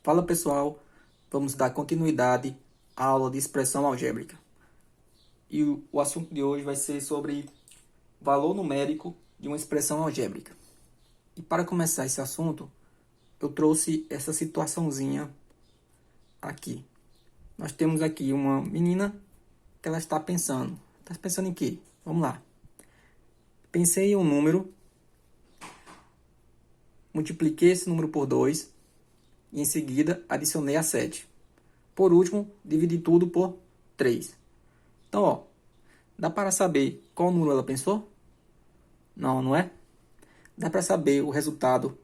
Fala pessoal, vamos dar continuidade à aula de expressão algébrica. E o assunto de hoje vai ser sobre valor numérico de uma expressão algébrica. E para começar esse assunto, eu trouxe essa situaçãozinha aqui. Nós temos aqui uma menina que ela está pensando. Está pensando em quê? Vamos lá. Pensei em um número, multipliquei esse número por 2 e em seguida adicionei a 7. Por último, dividi tudo por 3. Então, ó, dá para saber qual número ela pensou? Não, não é? Dá para saber o resultado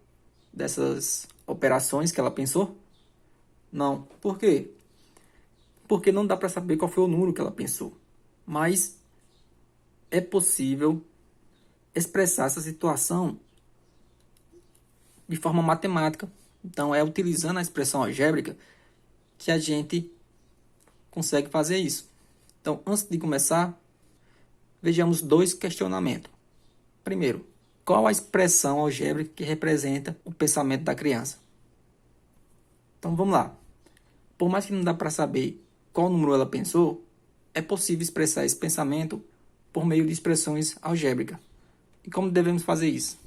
dessas operações que ela pensou? Não. Por quê? Porque não dá para saber qual foi o número que ela pensou. Mas é possível expressar essa situação de forma matemática. Então, é utilizando a expressão algébrica que a gente consegue fazer isso. Então, antes de começar, vejamos dois questionamentos. Primeiro, qual a expressão algébrica que representa o pensamento da criança? Então, vamos lá. Por mais que não dá para saber qual número ela pensou, é possível expressar esse pensamento por meio de expressões algébricas. E como devemos fazer isso?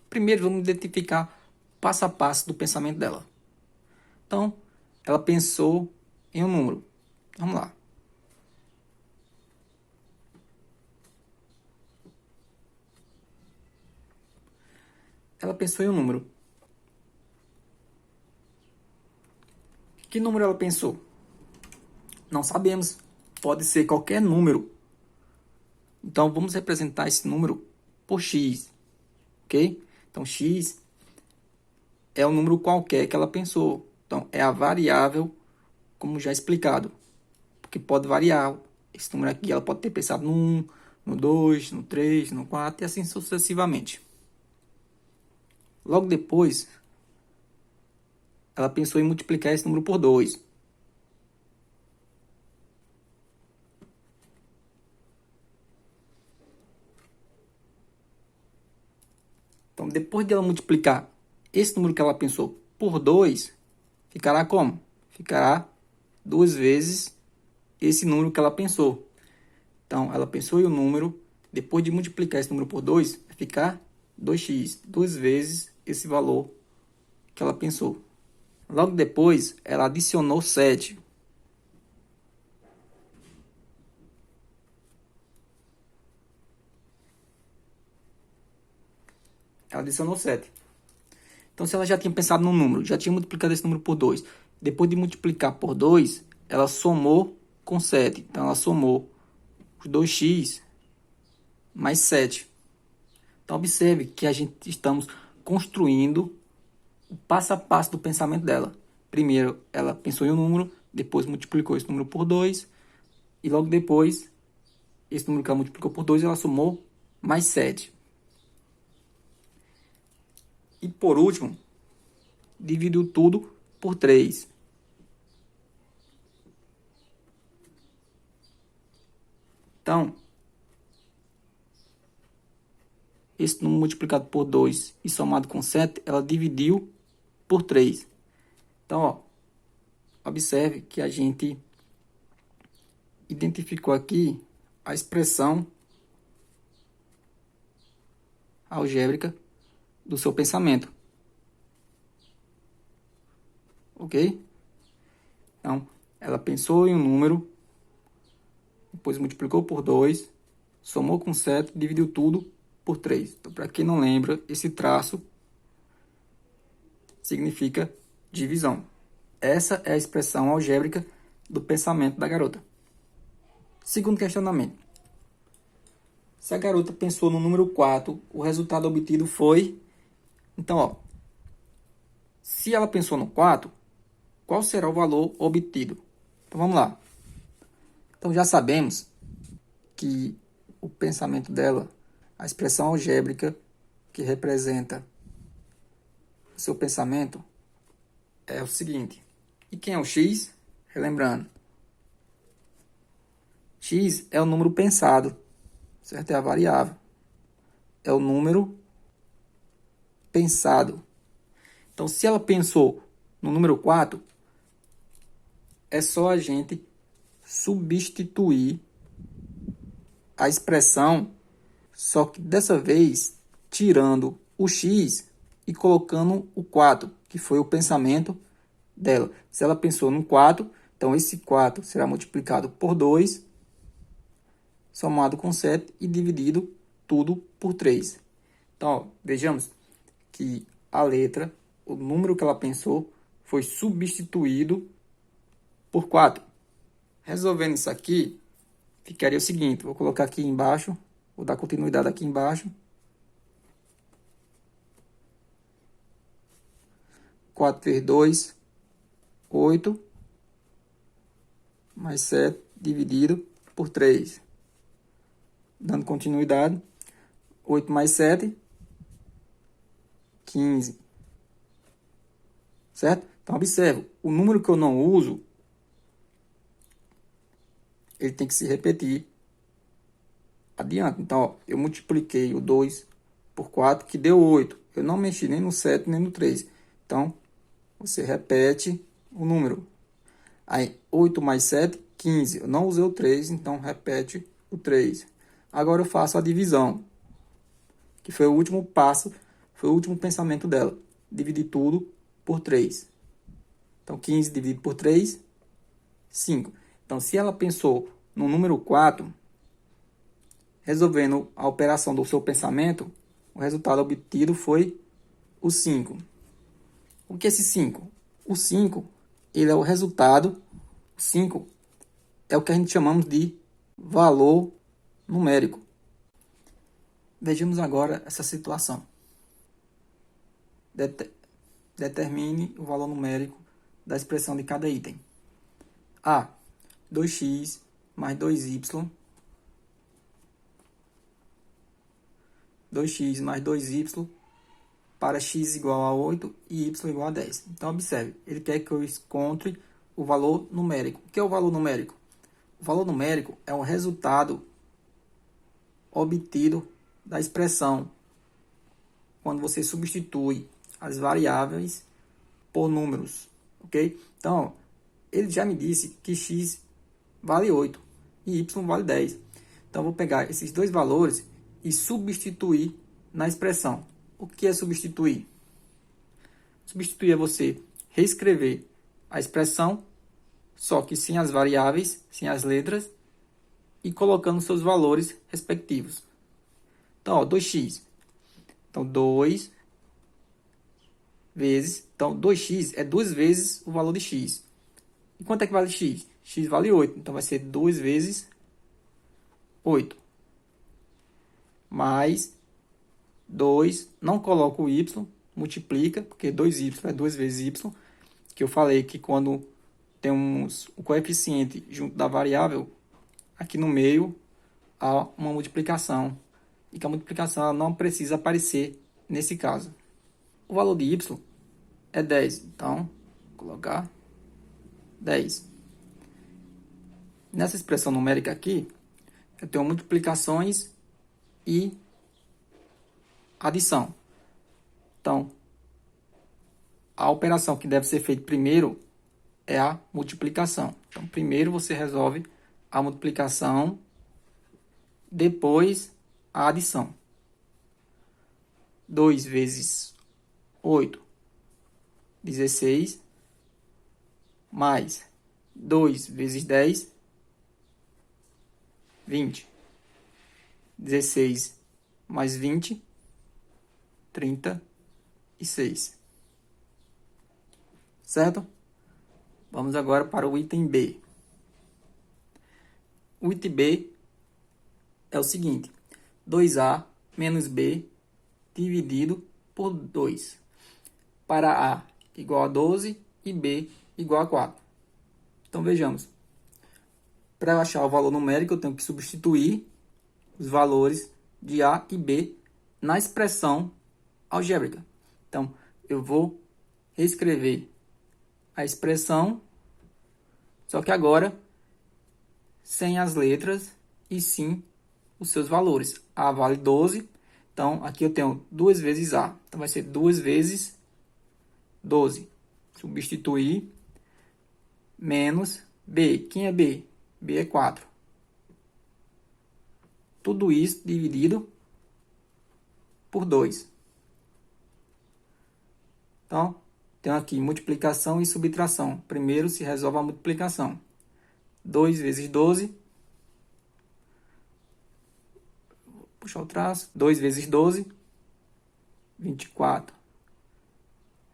Primeiro, vamos identificar passo a passo do pensamento dela. Então, ela pensou em um número. Vamos lá. Ela pensou em um número. Que número ela pensou? Não sabemos. Pode ser qualquer número. Então, vamos representar esse número por x. Ok? Então, x é um número qualquer que ela pensou. Então, é a variável, como já explicado. Porque pode variar. Esse número aqui, ela pode ter pensado no 1, no 2, no 3, no 4 e assim sucessivamente. Logo depois, ela pensou em multiplicar esse número por 2. Então, depois de ela multiplicar esse número que ela pensou por 2, ficará como? Ficará 2 vezes esse número que ela pensou. Então, ela pensou em um número, depois de multiplicar esse número por 2, vai ficar 2x, 2 vezes esse valor que ela pensou. Logo depois, ela adicionou 7. Ela adicionou 7. Então, se ela já tinha pensado num número, já tinha multiplicado esse número por 2, depois de multiplicar por 2, ela somou com 7. Então, ela somou os 2x mais 7. Então, observe que a gente estamos construindo o passo a passo do pensamento dela. Primeiro, ela pensou em um número, depois multiplicou esse número por 2, e logo depois, esse número que ela multiplicou por 2, ela somou mais 7. E por último, dividiu tudo por 3. Então, esse número multiplicado por 2 e somado com 7, ela dividiu por 3. Então, ó, observe que a gente identificou aqui a expressão algébrica do seu pensamento. Ok? Então, ela pensou em um número, depois multiplicou por 2, somou com 7, dividiu tudo por 3. Então, para quem não lembra, esse traço significa divisão. Essa é a expressão algébrica do pensamento da garota. Segundo questionamento. Se a garota pensou no número 4, o resultado obtido foi... Então, ó, se ela pensou no 4, qual será o valor obtido? Então, vamos lá. Então, já sabemos que o pensamento dela, a expressão algébrica que representa o seu pensamento, é o seguinte. E quem é o x? Relembrando. X é o número pensado, certo? É a variável. É o número pensado. Então, se ela pensou no número 4, é só a gente substituir a expressão, só que dessa vez tirando o x e colocando o 4, que foi o pensamento dela. Se ela pensou no 4, então esse 4 será multiplicado por 2, somado com 7 e dividido tudo por 3. Então, ó, vejamos que a letra, o número que ela pensou, foi substituído por 4. Resolvendo isso aqui, ficaria o seguinte, vou colocar aqui embaixo, vou dar continuidade aqui embaixo. 4 vezes 2, 8, mais 7 dividido por 3. Dando continuidade, 8 mais 7, 15. Certo? Então, observe, o número que eu não uso, ele tem que se repetir adiante. Então, ó, eu multipliquei o 2 por 4, que deu 8. Eu não mexi nem no 7, nem no 3. Então, você repete o número. Aí, 8 mais 7, 15. Eu não usei o 3, então repete o 3. Agora eu faço a divisão, que foi o último passo, foi o último pensamento dela. Dividir tudo por 3. Então, 15 dividido por 3, 5. Então, se ela pensou no número 4, resolvendo a operação do seu pensamento, o resultado obtido foi o 5. O que é esse 5? O 5, ele é o resultado, o 5 é o que a gente chamamos de valor numérico. Vejamos agora essa situação. Determine o valor numérico da expressão de cada item. A, 2x mais 2y, 2x mais 2y para x igual a 8 e y igual a 10. Então, observe, ele quer que eu encontre o valor numérico. O que é o valor numérico? O valor numérico é o resultado obtido da expressão quando você substitui as variáveis por números, ok? Então, ele já me disse que x vale 8 e y vale 10. Então, eu vou pegar esses dois valores e substituir na expressão. O que é substituir? Substituir é você reescrever a expressão, só que sem as variáveis, sem as letras, e colocando seus valores respectivos. Então, ó, 2x. Então, 2 vezes... Então, 2x é 2 vezes o valor de x. E quanto é que vale x? X vale 8. Então, vai ser 2 vezes 8. Mais 2, não coloco o y, multiplica, porque 2y é 2 vezes y, que eu falei que quando temos o coeficiente junto da variável, aqui no meio há uma multiplicação, e que a multiplicação ela não precisa aparecer nesse caso. O valor de y é 10, então vou colocar 10. Nessa expressão numérica aqui, eu tenho multiplicações e adição. Então, a operação que deve ser feita primeiro é a multiplicação. Então, primeiro você resolve a multiplicação, depois a adição. 2 vezes 8, 16, mais 2 vezes 10, 20. 16 mais 20, 36. Certo? Vamos agora para o item B. O item B é o seguinte: 2A menos B dividido por 2. Para A igual a 12 e B igual a 4. Então, vejamos. Para eu achar o valor numérico, eu tenho que substituir os valores de A e B na expressão algébrica. Então, eu vou reescrever a expressão, só que agora sem as letras e sim os seus valores. A vale 12, então aqui eu tenho 2 vezes A. Então, vai ser 2 vezes 12. Substituir. Menos B. Quem é B? B é 4. Tudo isso dividido por 2. Então, tem aqui multiplicação e subtração. Primeiro se resolve a multiplicação. 2 vezes 12. Vou puxar o traço. 2 vezes 12. 24.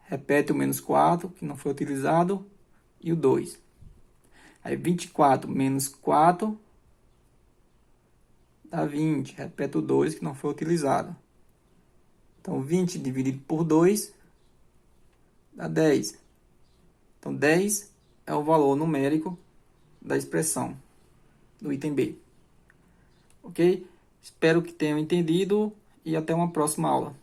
Repete o menos 4, que não foi utilizado. E o 2. Aí 24 menos 4 dá 20. Repete o 2, que não foi utilizado. Então, 20 dividido por 2 dá 10. Então, 10 é o valor numérico da expressão do item B. Ok? Espero que tenham entendido e até uma próxima aula.